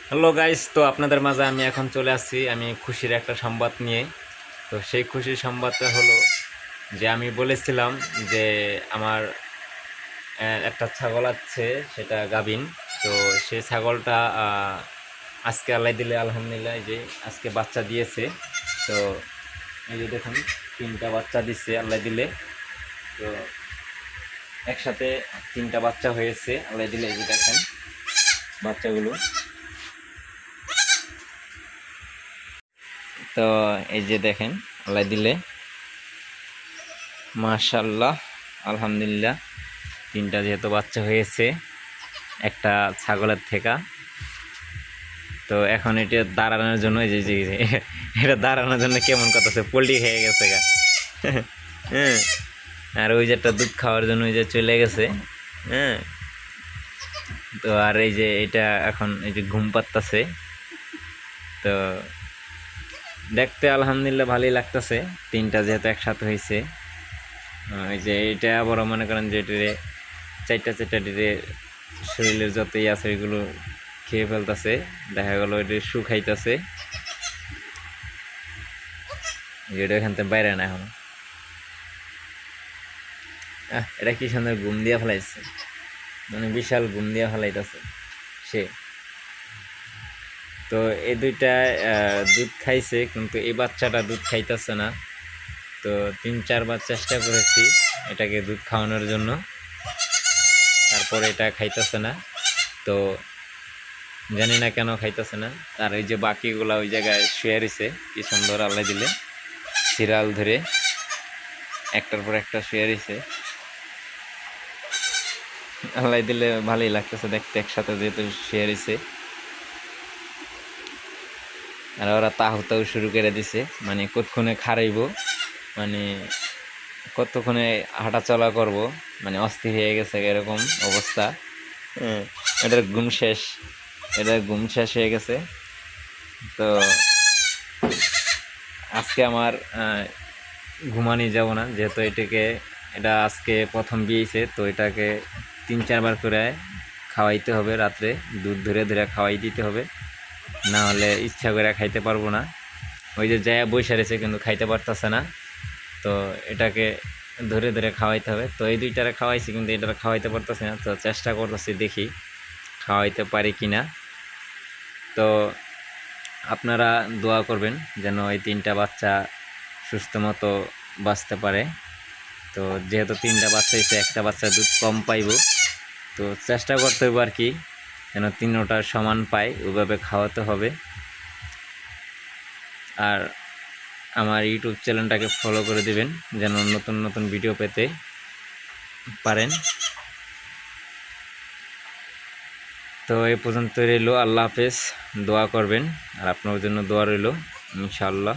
Hello guys, তো আপনাদের মাঝে আমি এখন চলে আসছি আমি খুশির একটা সংবাদ নিয়ে। তো সেই খুশির সংবাদটা হলো যে আমি বলেছিলাম যে আমার একটা ছাগল আছে, সেটা গাভিন। তো সেই ছাগলটা আজকে আল্লাহ দিলে আলহামদুলিল্লাহ, এই যে আজকে বাচ্চা দিয়েছে। তো এই যে দেখুন, 3টা বাচ্চা দিচ্ছে আল্লাহ দিলে। তো একসাথে 3টা বাচ্চা হয়েছে আল্লাহ দিলে, এই যে দেখেন বাচ্চাগুলো। তো এই যে দেখেন আল্লাহ দিলে, মাশাল্লাহ, আলহামদুলিল্লাহ, 3টা যেহেতু বাচ্চা হয়েছে একটা ছাগলের থেকে। তো এখন এটা দাঁড়ানোর জন্য এই যে এটা দাঁড়ানোর জন্য কেমন করতেছে, পোল্ট্রি খেয়ে গেছে গা। হ্যাঁ, আর ওই যে একটা দুধ খাওয়ার জন্য ওই যে চলে গেছে। হ্যাঁ, তো আর এই যে এটা এখন এই যে ঘুম পাত্তাছে। তো দেখতে আলহামদুলিল্লাহ ভালোই লাগতেছে, 3টা যেহেতু একসাথে হয়েছে। এই যে এটা আবার মনে করেন যে এটারে চারটা ডিরে শরীরের যতই আছে ওইগুলো খেয়ে ফেলতেছে। দেখা গেল এটা শুকাইতেছে, এটা এখান থেকে বাইরে না এখন। এটা কি সুন্দর ঘুম দিয়া ফেলাইছে, মানে বিশাল ঘুম দিয়া ফেলাইতেছে সে। তো এই দুইটা দুধ খাইছে, কিন্তু এই বাচ্চাটা দুধ খাইতেছে না। তো 3-4 বার চেষ্টা করেছি এটাকে দুধ খাওয়ানোর জন্য, তারপরে এটা খাইতেছে না। তো জানি না কেন খাইতেছে না। আর ওই যে বাকিগুলা ওই জায়গায় শুয়ে রয়েছে, কি সুন্দর আল্লাহ দিলে সিরিয়াল ধরে একটার পর একটা শুয়ে রয়েছে। আল্লাহ দিলে ভালোই লাগতেছে দেখতে, একসাথে যেহেতু শুয়ে রয়েছে। আর ওরা তাও শুরু করে দিছে, মানে কতক্ষণে খারাইব, মানে কতক্ষণে হাঁটা চলা করব, মানে অস্থির হয়ে গেছে এরকম অবস্থা। হ্যাঁ, এটার ঘুম শেষ হয়ে গেছে। তো আজকে আমার ঘুমানি যাব না, যেহেতু এটা আজকে প্রথম বিয়েছে। তো এটাকে 3-4 বার করে খাওয়াইতে হবে, রাত্রে দুধ ধরে ধরে খাওয়াই দিতে হবে, না হলে ইচ্ছা করে খাইতে পারবো না। ওই যে জায়া বসে রয়েছে কিন্তু খাইতে পারতেছে না। তো এটাকে ধরে ধরে খাওয়াইতে হবে। তো এই দুইটারে খাওয়াইছি, কিন্তু এটারে খাওয়াইতে পারতেছে না। তো চেষ্টা করতেছি, দেখি খাওয়াইতে পারি কি না। তো আপনারা দোয়া করবেন যেন এই 3টা বাচ্চা সুস্থ মতো বাঁচতে পারে। তো যেহেতু 3টা বাচ্চা হয়েছে, একটা বাচ্চা দুধ কম পাইব। তো চেষ্টা করতে হবে আর কি, যেন 3টা সমান পায়, ওইভাবে খাওয়াতে হবে। আর আমার ইউটিউব চ্যানেলটাকে ফলো করে দিবেন যেন নতুন নতুন ভিডিও পেতে পারেন। তো এই পর্যন্ত রইল, আল্লাহ হাফেজ। দোয়া করবেন, আর আপনার জন্য দোয়া রইল ইনশাআল্লাহ।